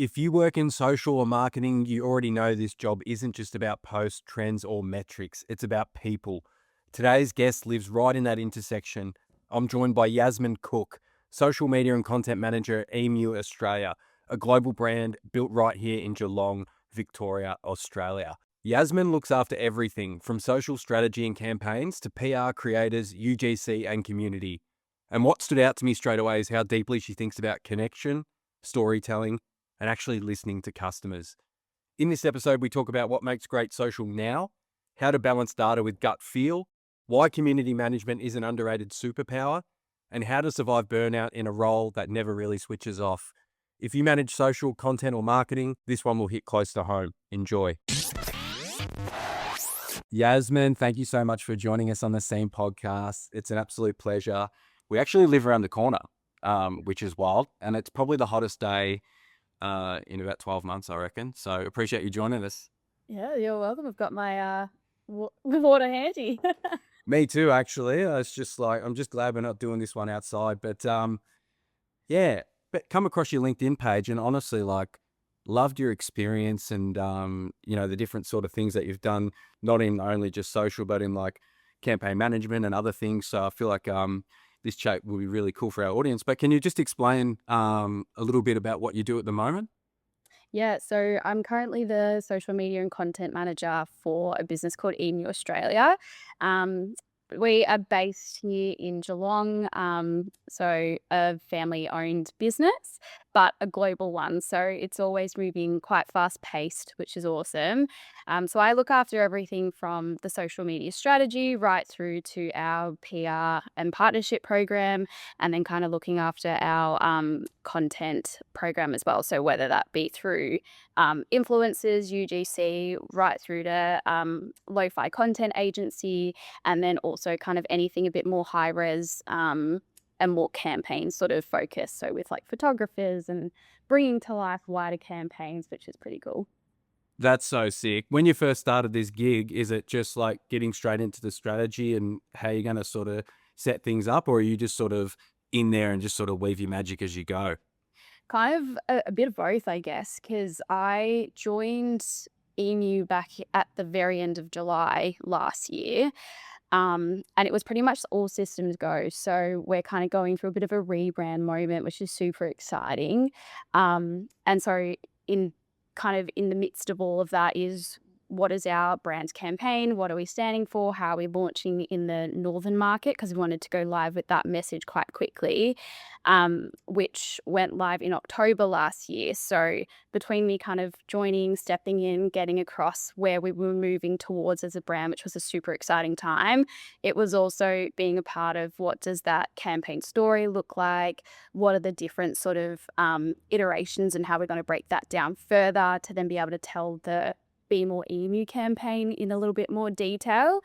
If you work in social or marketing, you already know this job isn't just about posts, trends, or metrics. It's about people. Today's guest lives right in that intersection. I'm joined by Yasmin Cooke, social media and content manager at Emu Australia, a global brand built right here in Geelong, Victoria, Australia. Yasmin looks after everything from social strategy and campaigns to PR, creators, UGC, and community. And what stood out to me straight away is how deeply she thinks about connection, storytelling, and actually listening to customers. In this episode, we talk about what makes great social now, how to balance data with gut feel, why community management is an underrated superpower, and how to survive burnout in a role that never really switches off. If you manage social, content, or marketing, this one will hit close to home. Enjoy. Yasmin, thank you so much for joining us on the Scene podcast. It's an absolute pleasure. We actually live around the corner, which is wild, and it's probably the hottest day in about 12 months, I reckon. So appreciate you joining us. Yeah, you're welcome. I've got my water handy. Me too, actually. It's just like, I'm just glad we're not doing this one outside. But yeah, but come across your LinkedIn page and honestly, like, loved your experience and, the different sort of things that you've done, not in only just social, but in like campaign management and other things. So I feel like this chat will be really cool for our audience. But can you just explain a little bit about what you do at the moment? Yeah, so I'm currently the social media and content manager for a business called Emu Australia. Um, we are based here in Geelong, so a family-owned business, but a global one. So it's always moving quite fast-paced, which is awesome. So I look after everything from the social media strategy right through to our PR and partnership program, and then kind of looking after our content program as well. So whether that be through influencers, UGC, right through to lo-fi content agency, and then also kind of anything a bit more high res and more campaign sort of focus. So with like photographers and bringing to life wider campaigns, which is pretty cool. That's so sick. When you first started this gig, is it just like getting straight into the strategy and how you're going to sort of set things up, or are you just sort of in there and just sort of weave your magic as you go? Kind of a bit of both, I guess, because I joined Emu back at the very end of July last year. And it was pretty much all systems go. So we're kind of going through a bit of a rebrand moment, which is super exciting. And so in kind of in the midst of all of that is what is our brand campaign? What are we standing for? How are we launching in the northern market? Because we wanted to go live with that message quite quickly, which went live in October last year. So between me kind of joining, stepping in, getting across where we were moving towards as a brand, which was a super exciting time, it was also being a part of what does that campaign story look like? What are the different sort of iterations and how we're going to break that down further to then be able to tell the Be More Emu campaign in a little bit more detail.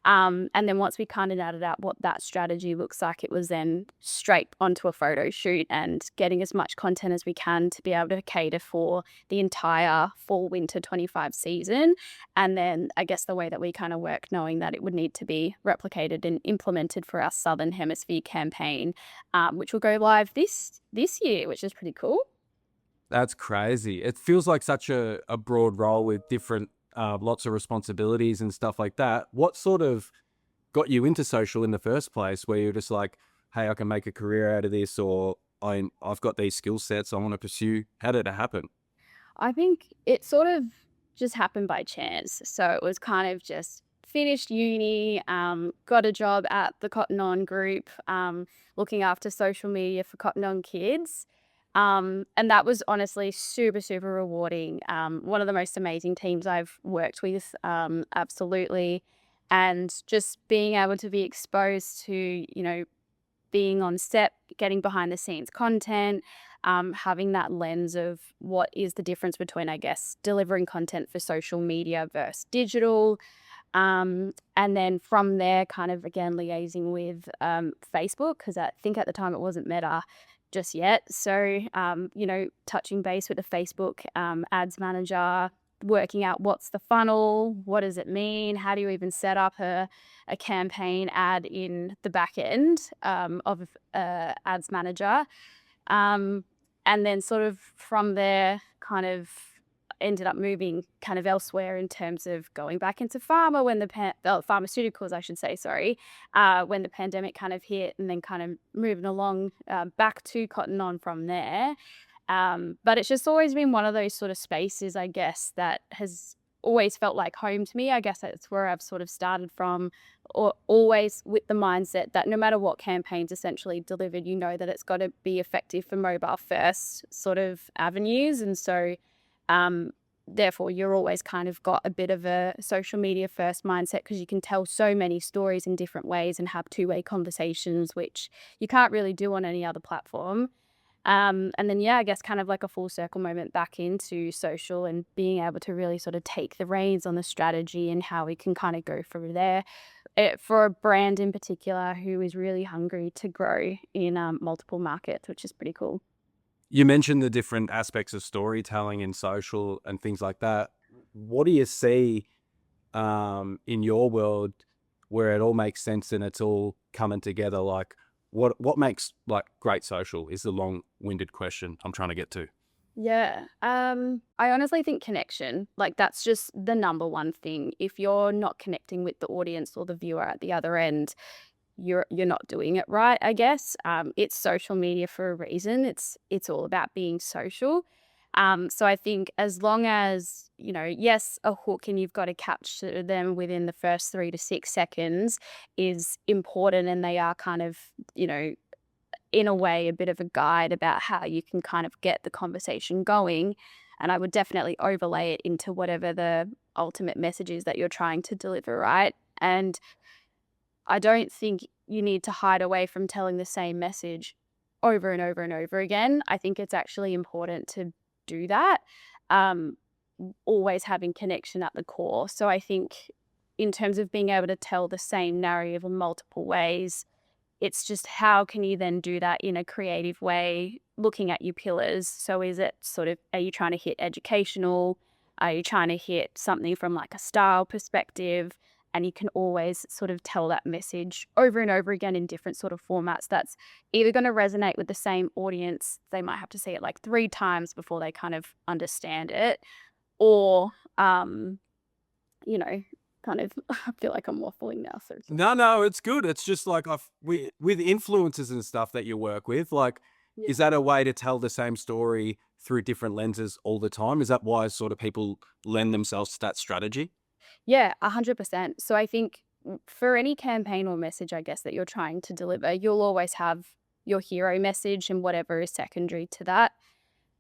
And then once we kind of added out what that strategy looks like, it was then straight onto a photo shoot and getting as much content as we can to be able to cater for the entire fall winter 25 season. And then I guess the way that we kind of work, knowing that it would need to be replicated and implemented for our Southern Hemisphere campaign, which will go live this year, which is pretty cool. That's crazy. It feels like such a broad role with different, lots of responsibilities and stuff like that. What sort of got you into social in the first place, where you're just like, hey, I can make a career out of this, or I've got these skill sets I want to pursue? How did it happen? I think it sort of just happened by chance. So it was kind of just finished uni, got a job at the Cotton On Group, looking after social media for Cotton On Kids. And that was honestly super, super rewarding. One of the most amazing teams I've worked with, absolutely. And just being able to be exposed to, being on set, getting behind the scenes content, having that lens of what is the difference between, I guess, delivering content for social media versus digital. And then from there, kind of again liaising with Facebook, because I think at the time it wasn't Meta just yet. So, touching base with the Facebook ads manager, working out what's the funnel, what does it mean, how do you even set up a campaign ad in the back end of ads manager. Um, And then sort of from there, kind of ended up moving kind of elsewhere in terms of going back into pharma when pharmaceuticals, I should say, sorry, when the pandemic kind of hit, and then kind of moving along back to Cotton On from there. But it's just always been one of those sort of spaces, I guess, that has always felt like home to me. I guess that's where I've sort of started from, or always with the mindset that no matter what campaign's essentially delivered, you know that it's got to be effective for mobile first sort of avenues. And so, um, therefore, you're always kind of got a bit of a social media first mindset because you can tell so many stories in different ways and have two-way conversations, which you can't really do on any other platform. And then, yeah, I guess kind of like a full circle moment back into social and being able to really sort of take the reins on the strategy and how we can kind of go from there. For a brand in particular who is really hungry to grow in multiple markets, which is pretty cool. You mentioned the different aspects of storytelling in social and things like that. What do you see in your world where it all makes sense and it's all coming together? Like, what makes like great social is the long-winded question I'm trying to get to. Yeah. I honestly think connection, like that's just the number one thing. If you're not connecting with the audience or the viewer at the other end, you're not doing it right, I guess. It's social media for a reason. It's all about being social. So I think as long as, yes, a hook and you've got to capture them within the first 3 to 6 seconds is important, and they are kind of, in a way, a bit of a guide about how you can kind of get the conversation going. And I would definitely overlay it into whatever the ultimate message is that you're trying to deliver, right? And I don't think you need to hide away from telling the same message over and over and over again. I think it's actually important to do that. Um, Always having connection at the core. So I think in terms of being able to tell the same narrative in multiple ways, it's just how can you then do that in a creative way, looking at your pillars. So is it sort of, are you trying to hit educational? Are you trying to hit something from like a style perspective? And you can always sort of tell that message over and over again in different sort of formats that's either going to resonate with the same audience. They might have to see it like 3 times before they kind of understand it. Or, um, you know, kind of, I feel like I'm waffling now. So No, it's good. It's just like with influencers and stuff that you work with, like, yeah. is that a way to tell the same story through different lenses all the time? Is that why sort of people lend themselves to that strategy? Yeah, 100%. So I think for any campaign or message, I guess, that you're trying to deliver, you'll always have your hero message and whatever is secondary to that.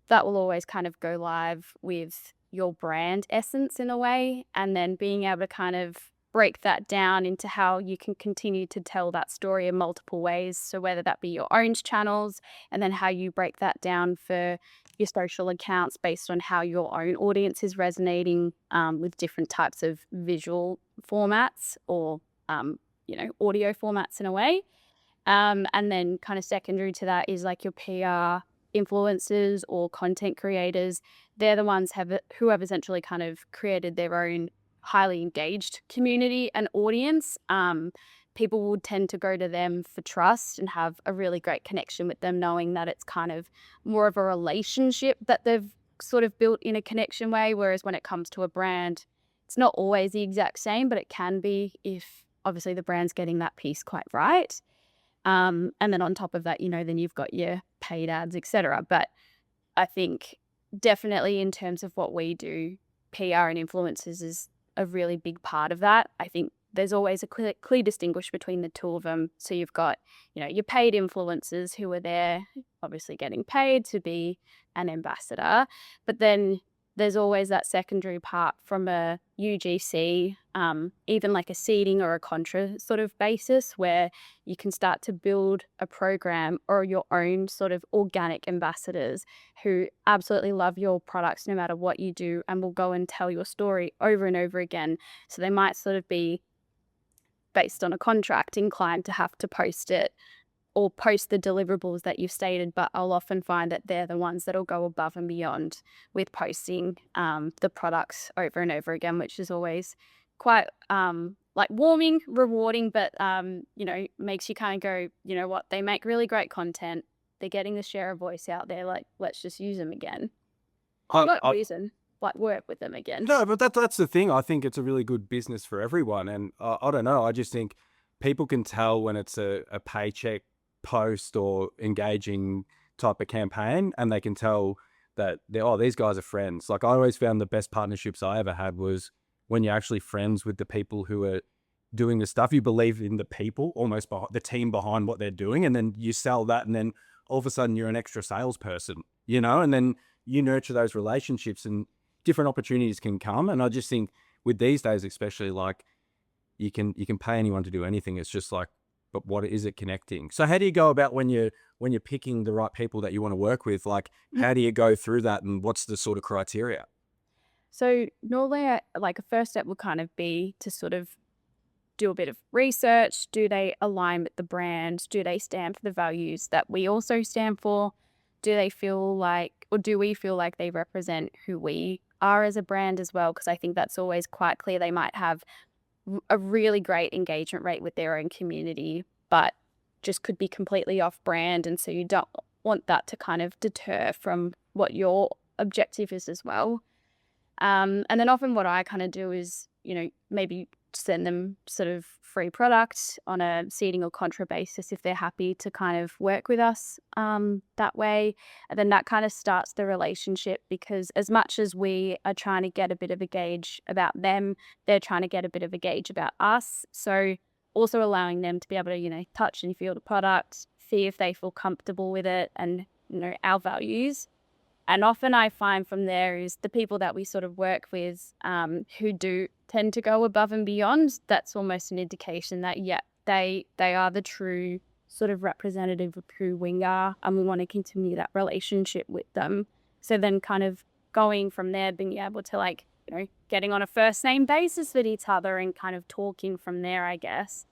That will always kind of go live with your brand essence in a way, and then being able to kind of break that down into how you can continue to tell that story in multiple ways. So whether that be your own channels, and then how you break that down for your social accounts based on how your own audience is resonating with different types of visual formats or audio formats in a way. And then kind of secondary to that is like your PR influencers or content creators. They're the ones who have essentially kind of created their own highly engaged community and audience. People would tend to go to them for trust and have a really great connection with them, knowing that it's kind of more of a relationship that they've sort of built in a connection way. Whereas when it comes to a brand, it's not always the exact same, but it can be if obviously the brand's getting that piece quite right. And then on top of that, then you've got your paid ads, etc. But I think definitely in terms of what we do, PR and influencers is a really big part of that. I think there's always a clear distinguish between the two of them. So you've got, your paid influencers who are there, obviously getting paid to be an ambassador, but then there's always that secondary part from a UGC, even like a seeding or a contra sort of basis where you can start to build a program or your own sort of organic ambassadors who absolutely love your products no matter what you do and will go and tell your story over and over again. So they might sort of be based on a contract inclined to have to post it or post the deliverables that you've stated, but I'll often find that they're the ones that'll go above and beyond with posting the products over and over again, which is always quite like warming, rewarding, but makes you kind of go, you know what, they make really great content. they're getting the share of voice out there, like, let's just use them again. Not I use them, like, work with them again. No, but that's the thing. I think it's a really good business for everyone, and I don't know. I just think people can tell when it's a paycheck post or engaging type of campaign, and they can tell that these guys are friends. Like I always found the best partnerships I ever had was when you're actually friends with the people who are doing the stuff. You believe in the people, almost the team behind what they're doing, and then you sell that, and then all of a sudden you're an extra salesperson, and then you nurture those relationships and different opportunities can come. And I just think with these days, especially, like you can pay anyone to do anything. It's just like, but what is it connecting? So how do you go about when you're picking the right people that you want to work with? Like, how do you go through that, and what's the sort of criteria? So normally, like a first step would kind of be to sort of do a bit of research. Do they align with the brand? Do they stand for the values that we also stand for? Do they feel like, or do we feel like they represent who we are as a brand as well? Because I think that's always quite clear. They might have a really great engagement rate with their own community, but just could be completely off brand. And so you don't want that to kind of deter from what your objective is as well. And then often what I kind of do is, maybe send them sort of free product on a seeding or contra basis if they're happy to kind of work with us that way. And then that kind of starts the relationship, because as much as we are trying to get a bit of a gauge about them, they're trying to get a bit of a gauge about us. So also allowing them to be able to, touch and feel the product, see if they feel comfortable with it and, our values. And often I find from there is the people that we sort of work with who do tend to go above and beyond. That's almost an indication that, yeah, they are the true sort of representative of who we are, and we want to continue that relationship with them. So then kind of going from there, being able to getting on a first name basis with each other and kind of talking from there, I guess,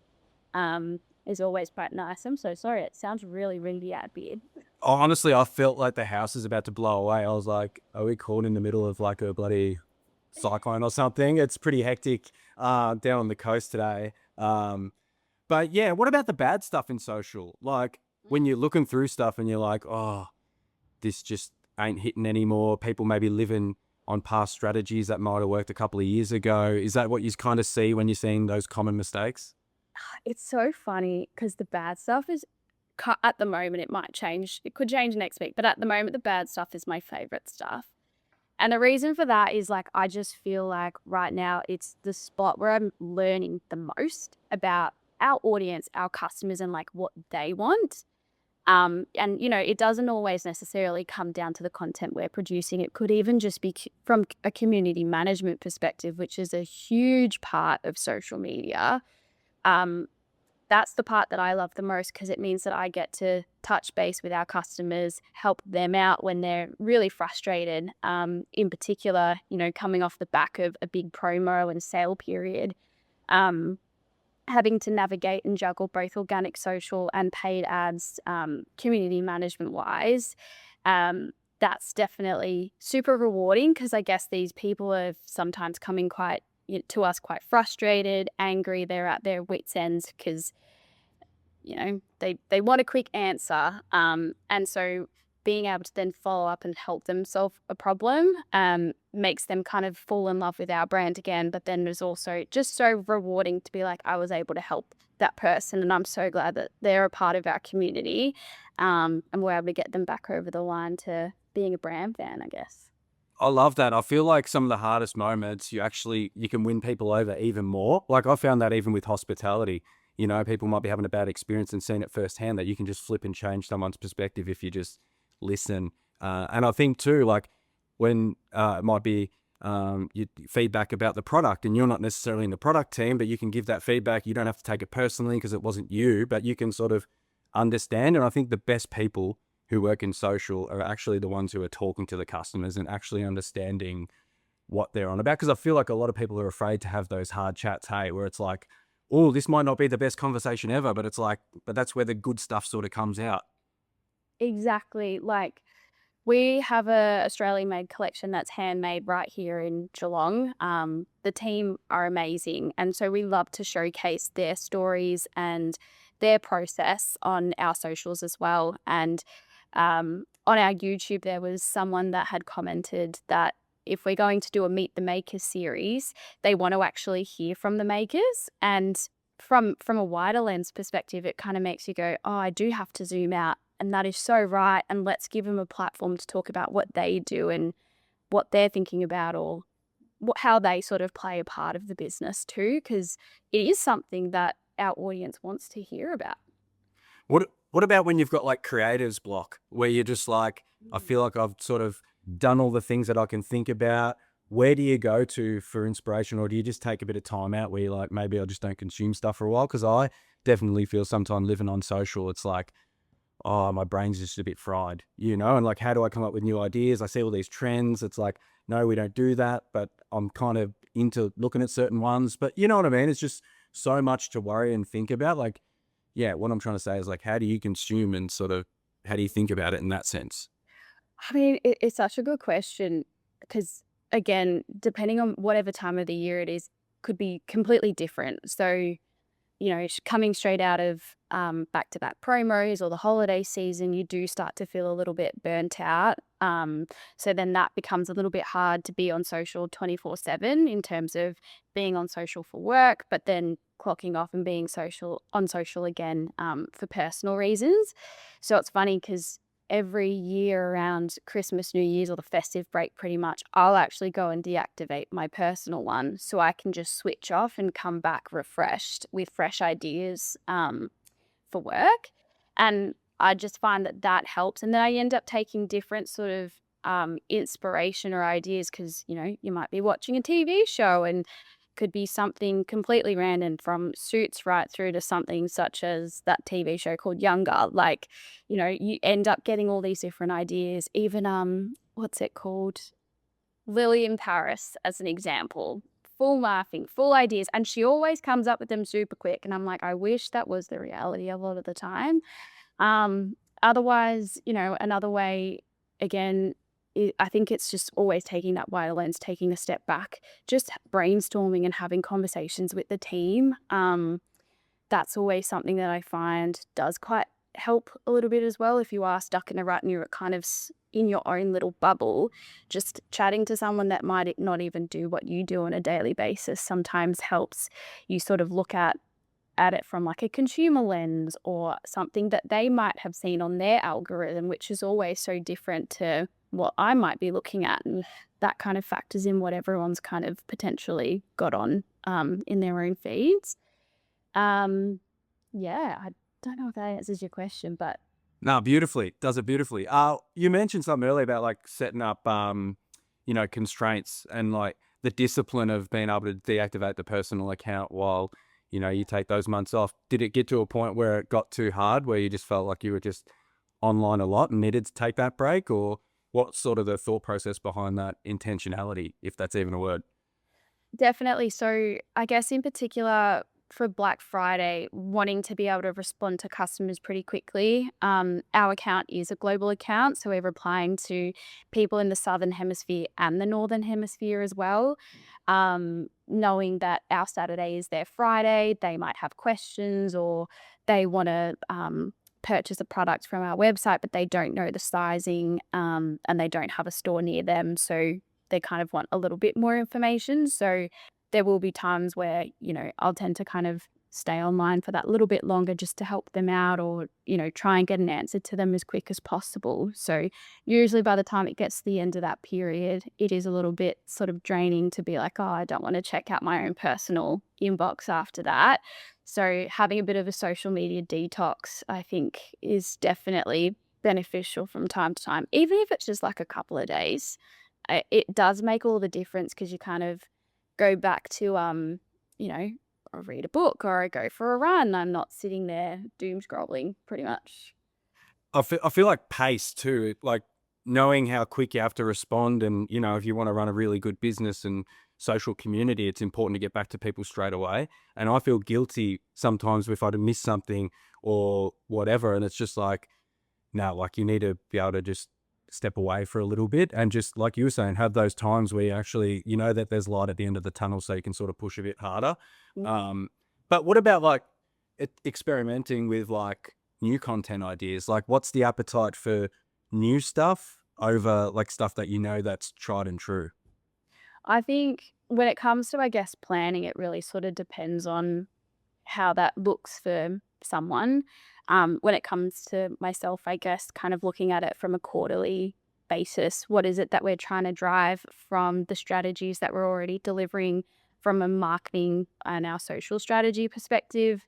is always quite nice. I'm so sorry. It sounds really ringy out beard. Honestly, I felt like the house is about to blow away. I was like, are we caught in the middle of like a bloody cyclone or something? It's pretty hectic down on the coast today. But yeah, what about the bad stuff in social? Like when you're looking through stuff and you're like, oh, this just ain't hitting anymore. People maybe living on past strategies that might have worked a couple of years ago. Is that what you kind of see when you're seeing those common mistakes? It's so funny because the bad stuff is at the moment, it might change. It could change next week, but at the moment, the bad stuff is my favorite stuff. And the reason for that is I just feel like right now it's the spot where I'm learning the most about our audience, our customers, and what they want. And it doesn't always necessarily come down to the content we're producing. It could even just be from a community management perspective, which is a huge part of social media. Um, that's the part that I love the most, because it means that I get to touch base with our customers, help them out when they're really frustrated. In particular, coming off the back of a big promo and sale period, having to navigate and juggle both organic, social, and paid ads, community management wise. That's definitely super rewarding, because I guess these people are sometimes coming to us quite frustrated, angry. They're at their wits' ends because they want a quick answer. And so being able to then follow up and help them solve a problem makes them kind of fall in love with our brand again. But then there's also just so rewarding to be like, I was able to help that person, and I'm so glad that they're a part of our community, and we're able to get them back over the line to being a brand fan, I guess. I love that. I feel like some of the hardest moments, you can win people over even more. Like I found that even with hospitality, people might be having a bad experience and seeing it firsthand, that you can just flip and change someone's perspective if you just listen. And I think too, like when it might be feedback about the product, and you're not necessarily in the product team, but you can give that feedback. You don't have to take it personally because it wasn't you, but you can sort of understand. And I think the best people who work in social are actually the ones who are talking to the customers and actually understanding what they're on about. Because I feel like a lot of people are afraid to have those hard chats, hey, where it's like, oh, this might not be the best conversation ever, but it's like, but that's where the good stuff sort of comes out. Exactly. We have a Australian made collection that's handmade right here in Geelong. The team are amazing, and so we love to showcase their stories and their process on our socials as well. And On our YouTube, there was someone that had commented that if we're going to do a Meet the Makers series, they want to actually hear from the makers. And from a wider lens perspective, it kind of makes you go, oh, I do have to zoom out. And that is so right. And let's give them a platform to talk about what they do and what they're thinking about, or how they sort of play a part of the business too, because it is something that our audience wants to hear about. What about when you've got like creatives block, where you're just like, I feel like I've sort of done all the things that I can think about. Where do you go to for inspiration, or do you just take a bit of time out where you're like, maybe I just don't consume stuff for a while? Because I definitely feel sometimes living on social, it's like, oh, my brain's just a bit fried, and like, how do I come up with new ideas? I see all these trends. It's like, no, we don't do that, but I'm kind of into looking at certain ones. But you know what I mean? It's just so much to worry and think about. Like, yeah, what I'm trying to say is like, how do you consume and sort of how do you think about it in that sense? I mean, it's such a good question because, again, depending on whatever time of the year it is, could be completely different. So, coming straight out of back-to-back promos or the holiday season, you do start to feel a little bit burnt out. So then that becomes a little bit hard to be on social 24/7 in terms of being on social for work, but then clocking off and being on social again for personal reasons. So it's funny because every year around Christmas, New Year's, or the festive break, pretty much, I'll actually go and deactivate my personal one so I can just switch off and come back refreshed with fresh ideas for work. And I just find that that helps. And then I end up taking different sort of inspiration or ideas because, you might be watching a TV show and could be something completely random, from Suits right through to something such as that TV show called Younger. Like, you end up getting all these different ideas. Even what's it called? Lily in Paris, as an example. Full laughing, full ideas, and she always comes up with them super quick. And I'm like, I wish that was the reality a lot of the time. Otherwise, another way, again, I think it's just always taking that wider lens, taking a step back, just brainstorming and having conversations with the team. That's always something that I find does quite help a little bit as well. If you are stuck in a rut and you're kind of in your own little bubble, just chatting to someone that might not even do what you do on a daily basis sometimes helps you sort of look at it from like a consumer lens, or something that they might have seen on their algorithm, which is always so different to what I might be looking at. And that kind of factors in what everyone's kind of potentially got on in their own feeds. Yeah, I don't know if that answers your question, but No, beautifully. Does it beautifully. You mentioned something earlier about like setting up, constraints and like the discipline of being able to deactivate the personal account while, you take those months off. Did it get to a point where it got too hard, where you just felt like you were just online a lot and needed to take that break? Or what's sort of the thought process behind that intentionality, if that's even a word? definitely. So I guess in particular for Black Friday, wanting to be able to respond to customers pretty quickly. Our account is a global account, so we're replying to people in the Southern Hemisphere and the Northern Hemisphere as well. Knowing that our Saturday is their Friday, they might have questions, or they want to purchase a product from our website, but they don't know the sizing, and they don't have a store near them. So they kind of want a little bit more information. So there will be times where, I'll tend to kind of stay online for that little bit longer just to help them out, or, try and get an answer to them as quick as possible. So usually by the time it gets to the end of that period, it is a little bit sort of draining to be like, oh, I don't want to check out my own personal inbox after that. So having a bit of a social media detox, I think, is definitely beneficial from time to time, even if it's just like a couple of days. It does make all the difference because you kind of go back to, I read a book or I go for a run. I'm not sitting there doom scrolling pretty much. I feel like pace too, like knowing how quick you have to respond. And, if you want to run a really good business and social community, it's important to get back to people straight away. And I feel guilty sometimes if I'd miss something or whatever. And it's just like, no, like you need to be able to just step away for a little bit and just, like you were saying, have those times where you actually, that there's light at the end of the tunnel so you can sort of push a bit harder. Mm. But what about like experimenting with like new content ideas? Like what's the appetite for new stuff over like stuff that you know that's tried and true? I think when it comes to, I guess, planning, it really sort of depends on how that looks for someone. When it comes to myself, I guess, kind of looking at it from a quarterly basis, what is it that we're trying to drive from the strategies that we're already delivering from a marketing and our social strategy perspective?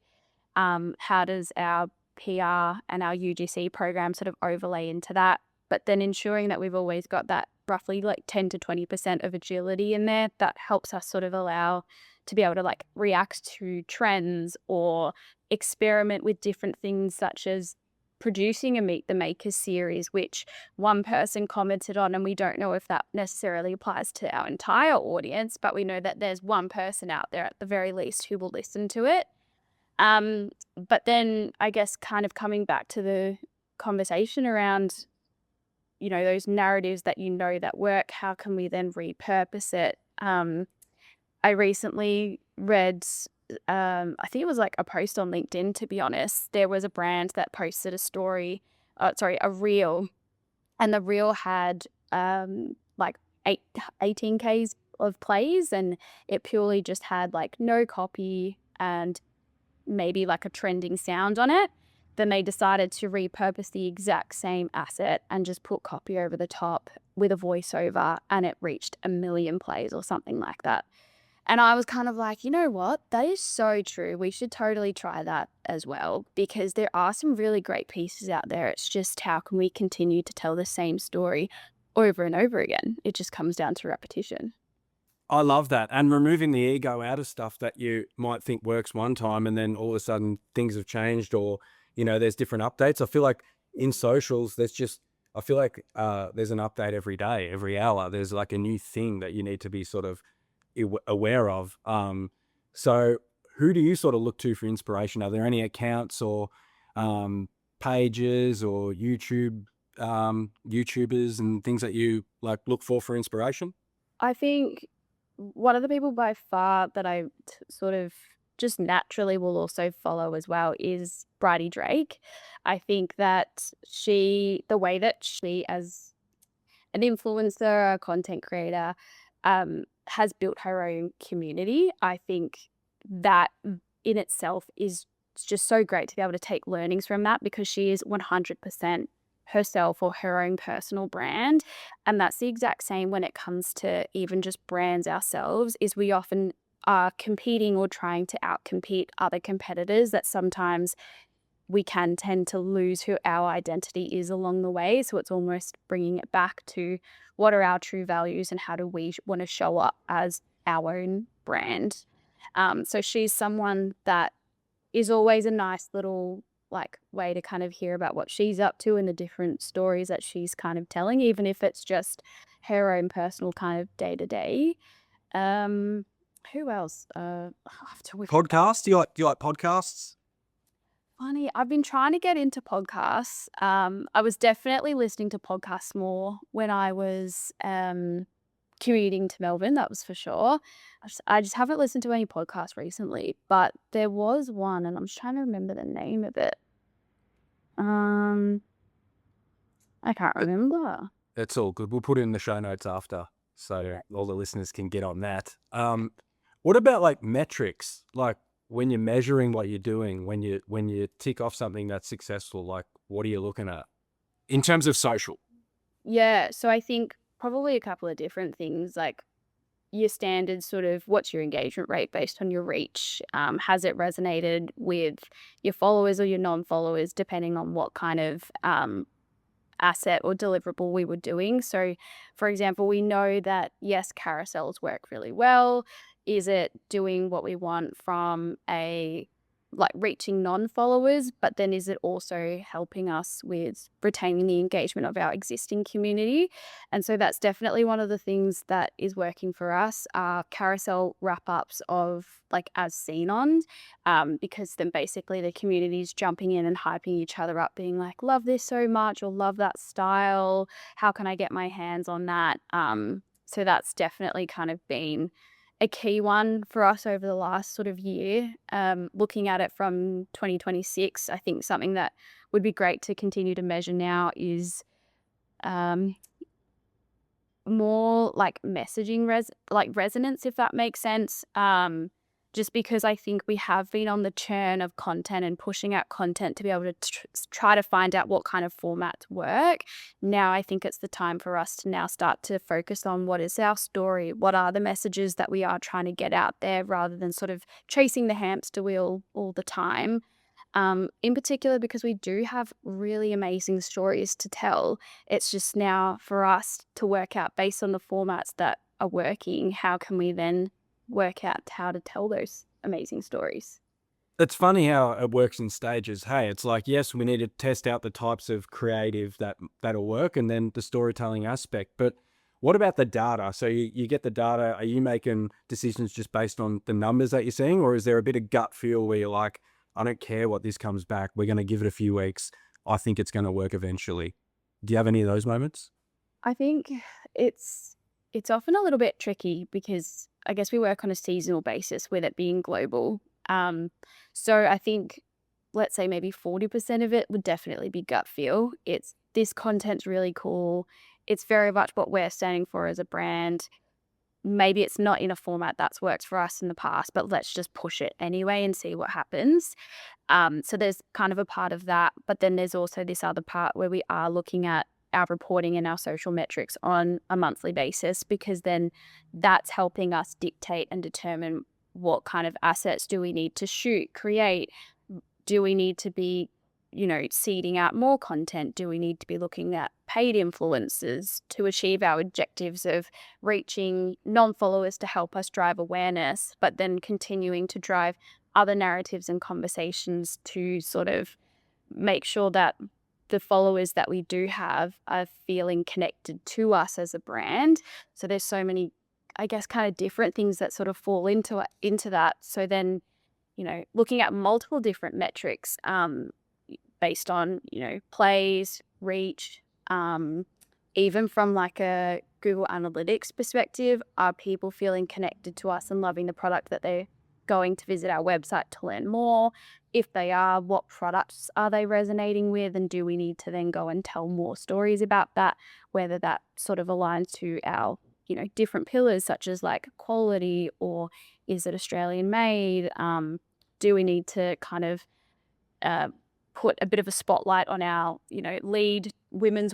How does our PR and our UGC program sort of overlay into that? But then ensuring that we've always got that roughly like 10 to 20% of agility in there that helps us sort of allow to be able to like react to trends or experiment with different things, such as producing a Meet the Makers series, which one person commented on, and we don't know if that necessarily applies to our entire audience, but we know that there's one person out there at the very least who will listen to it. But then I guess kind of coming back to the conversation around, those narratives that that work, how can we then repurpose it? I recently read, I think it was like a post on LinkedIn, to be honest. There was a brand that posted a reel, and the reel had like 18Ks of plays, and it purely just had like no copy and maybe like a trending sound on it. Then they decided to repurpose the exact same asset and just put copy over the top with a voiceover, and it reached 1 million plays or something like that. And I was kind of like, you know what? That is so true. We should totally try that as well, because there are some really great pieces out there. It's just how can we continue to tell the same story over and over again? It just comes down to repetition. I love that. And removing the ego out of stuff that you might think works one time and then all of a sudden things have changed, or, there's different updates. I feel like in socials, I feel like there's an update every day, every hour. There's like a new thing that you need to be sort of aware of. So who do you sort of look to for inspiration? Are there any accounts or pages or YouTubers and things that you like look for inspiration? I think one of the people by far that I sort of just naturally will also follow as well is Bridie Drake. I think that the way that she, as an influencer, a content creator, has built her own community. I think that in itself is just so great to be able to take learnings from that, because she is 100% herself or her own personal brand. And that's the exact same when it comes to even just brands ourselves, is we often are competing or trying to outcompete other competitors, that sometimes we can tend to lose who our identity is along the way. So it's almost bringing it back to what are our true values and how do we want to show up as our own brand. So she's someone that is always a nice little like way to kind of hear about what she's up to and the different stories that she's kind of telling, even if it's just her own personal kind of day to day. Who else? After we've Podcasts? Do you like podcasts? Funny, I've been trying to get into podcasts. I was definitely listening to podcasts more when I was commuting to Melbourne, that was for sure. I just haven't listened to any podcasts recently, but there was one, and I'm just trying to remember the name of it. Um, I can't It- remember. It's all good. We'll put it in the show notes after, so all the listeners can get on that. What about like metrics? Like when you're measuring what you're doing, when you tick off something that's successful, like what are you looking at in terms of social? Yeah, so I think probably a couple of different things, like your standard sort of what's your engagement rate based on your reach? Has it resonated with your followers or your non-followers, depending on what kind of asset or deliverable we were doing? So, for example, we know that yes, carousels work really well. Is it doing what we want from a like reaching non-followers, but then is it also helping us with retaining the engagement of our existing community? And so that's definitely one of the things that is working for us, are carousel wrap-ups of like as seen on, because then basically the community is jumping in and hyping each other up, being like, love this so much, or love that style, how can I get my hands on that? So that's definitely kind of been a key one for us over the last sort of year. Looking at it from 2026, I think something that would be great to continue to measure now is um, more like messaging resonance, if that makes sense. Just because I think we have been on the churn of content and pushing out content to be able to try to find out what kind of formats work. Now I think it's the time for us to now start to focus on what is our story, what are the messages that we are trying to get out there, rather than sort of chasing the hamster wheel all the time. In particular, because we do have really amazing stories to tell. It's just now for us to work out, based on the formats that are working, how can we then work out how to tell those amazing stories. It's funny how it works in stages. Hey, it's like, yes, we need to test out the types of creative that'll work, and then the storytelling aspect. But what about the data? So you get the data. Are you making decisions just based on the numbers that you're seeing, or is there a bit of gut feel where you're like, I don't care what this comes back. We're going to give it a few weeks. I think it's going to work eventually. Do you have any of those moments? I think it's it's often a little bit tricky because I guess we work on a seasonal basis with it being global. Um, so I think, let's say maybe 40% of it would definitely be gut feel. It's this content's really cool. It's very much what we're standing for as a brand. Maybe it's not in a format that's worked for us in the past, but let's just push it anyway and see what happens. So there's kind of a part of that, but then there's also this other part where we are looking at our reporting and our social metrics on a monthly basis, because then that's helping us dictate and determine what kind of assets do we need to shoot, create. Do we need to be, seeding out more content? Do we need to be looking at paid influencers to achieve our objectives of reaching non-followers to help us drive awareness, but then continuing to drive other narratives and conversations to sort of make sure that the followers that we do have are feeling connected to us as a brand. So there's so many, I guess, kind of different things that sort of fall into that. So then, looking at multiple different metrics, based on, plays, reach, even from like a Google Analytics perspective, are people feeling connected to us and loving the product that they're going to visit our website to learn more? If they are, what products are they resonating with? And do we need to then go and tell more stories about that, whether that sort of aligns to our, different pillars such as like quality, or is it Australian made? Do we need to kind of uh, put a bit of a spotlight on our, lead women's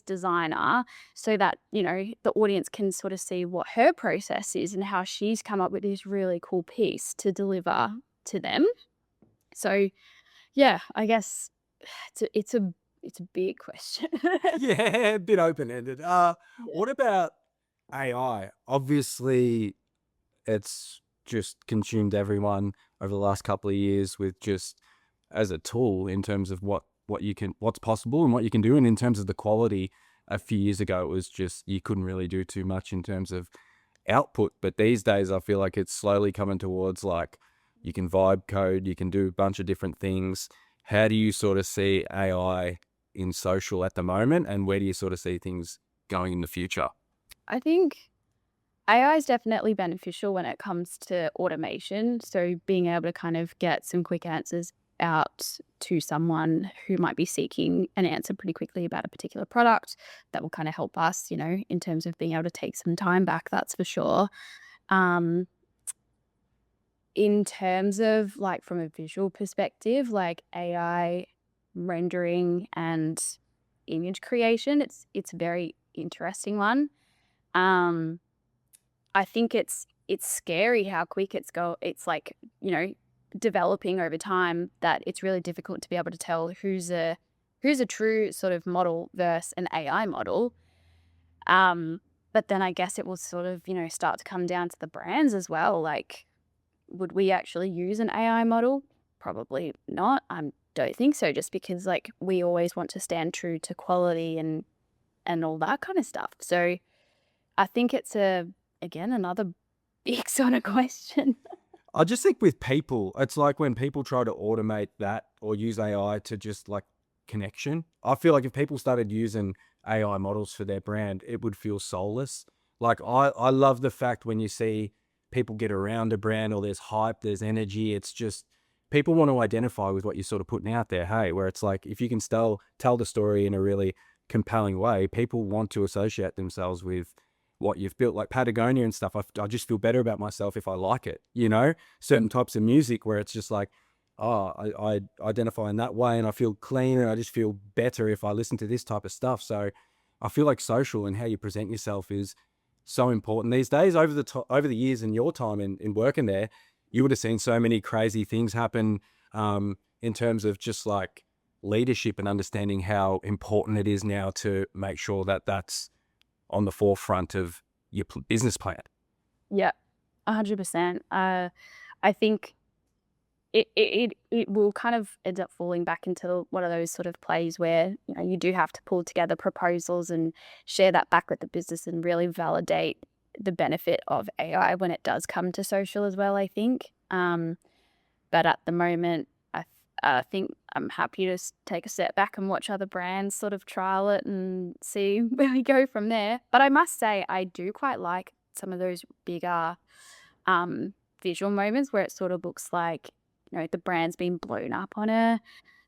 designer, so that, the audience can sort of see what her process is and how she's come up with this really cool piece to deliver to them. So yeah, I guess it's a big question. Yeah, a bit open ended. Yeah. What about AI? Obviously, it's just consumed everyone over the last couple of years with just as a tool in terms of what's possible and what you can do, and in terms of the quality. A few years ago, it was just you couldn't really do too much in terms of output, but these days I feel like it's slowly coming towards like you can vibe code, you can do a bunch of different things. How do you sort of see AI in social at the moment, and where do you sort of see things going in the future? I think AI is definitely beneficial when it comes to automation. So being able to kind of get some quick answers out to someone who might be seeking an answer pretty quickly about a particular product, that will kind of help us, in terms of being able to take some time back, that's for sure. Um, in terms of like from a visual perspective, like AI rendering and image creation, it's a very interesting one. Um, I think it's scary how quick it's like, developing over time, that it's really difficult to be able to tell who's a true sort of model versus an AI model. Um, but then I guess it will sort of, start to come down to the brands as well. Like, would we actually use an AI model? Probably not. I don't think so, just because like we always want to stand true to quality and all that kind of stuff. So I think it's again another big sort of question. I just think with people, it's like when people try to automate that or use AI to just like connection. I feel like if people started using AI models for their brand, it would feel soulless. Like I love the fact when you see people get around a brand or there's hype, there's energy. It's just people want to identify with what you're sort of putting out there. Hey, where it's like if you can still tell the story in a really compelling way, people want to associate themselves with what you've built, like Patagonia and stuff. I just feel better about myself if I like it, you know, certain types of music where it's just like, oh, I identify in that way and I feel clean and I just feel better if I listen to this type of stuff. So I feel like social and how you present yourself is so important these days. Over the years in your time in working there, you would have seen so many crazy things happen in terms of just like leadership and understanding how important it is now to make sure that that's on the forefront of your business plan. Yeah, 100%. I think it will kind of end up falling back into one of those sort of plays where, you know, you do have to pull together proposals and share that back with the business and really validate the benefit of AI when it does come to social as well, I think. But at the moment, I think I'm happy to take a step back and watch other brands sort of trial it and see where we go from there. But I must say, I do quite like some of those bigger visual moments where it sort of looks like, you know, the brand's been blown up on a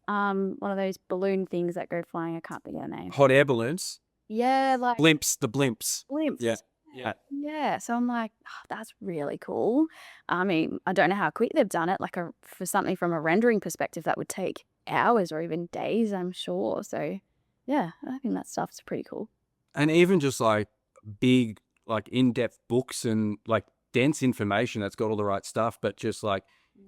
one of those balloon things that go flying. I can't think of the name. Hot air balloons, Yeah, like the blimps. Yeah, blimps. yeah. Yeah, so I'm like, "Oh, that's really cool." I mean, I don't know how quick they've done it, like, for something from a rendering perspective, that would take hours or even days, I'm sure, so, yeah, I think that stuff's pretty cool. And even just like big, like in-depth books and like dense information that's got all the right stuff, but just like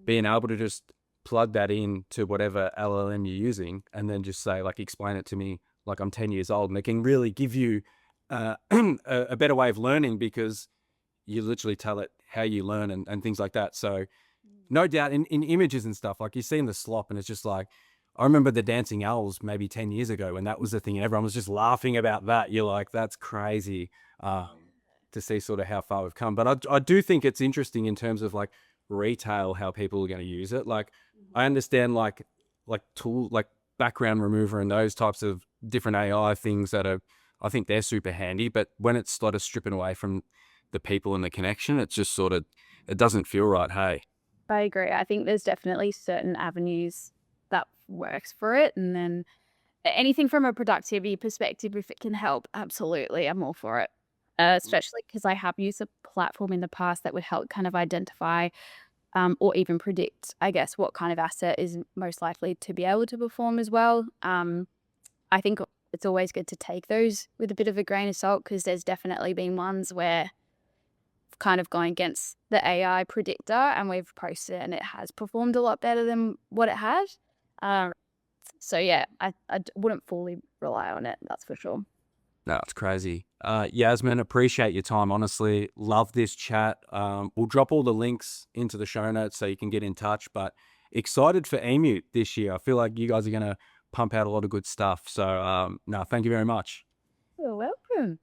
being able to just plug that in to whatever LLM you're using and then just say, like, explain it to me like I'm 10 years old. And it can really give you a better way of learning because you literally tell it how you learn and things like that. So no doubt in images and stuff, like you see in the slop and it's just like, I remember the dancing owls maybe 10 years ago when that was the thing and everyone was just laughing about that. You're like, that's crazy to see sort of how far we've come. But I do think it's interesting in terms of like retail, how people are going to use it. Like I understand like tool, like background remover and those types of different AI things that are, I think they're super handy. But when it's sort of stripping away from the people and the connection, it's just sort of, it doesn't feel right. Hey. I agree, I think there's definitely certain avenues that works for it, and then anything from a productivity perspective, if it can help, absolutely, I'm all for it. Especially because I have used a platform in the past that would help kind of identify, or even predict, I guess, what kind of asset is most likely to be able to perform as well. I think it's always good to take those with a bit of a grain of salt because there's definitely been ones where I've kind of gone against the AI predictor and we've posted it and it has performed a lot better than what it had. Um, so yeah, I wouldn't fully rely on it, that's for sure. No, it's crazy. Yasmin, appreciate your time. Honestly, love this chat. We'll drop all the links into the show notes so you can get in touch. But excited for Emu this year. I feel like you guys are going to pump out a lot of good stuff. So, no, thank you very much. You're welcome.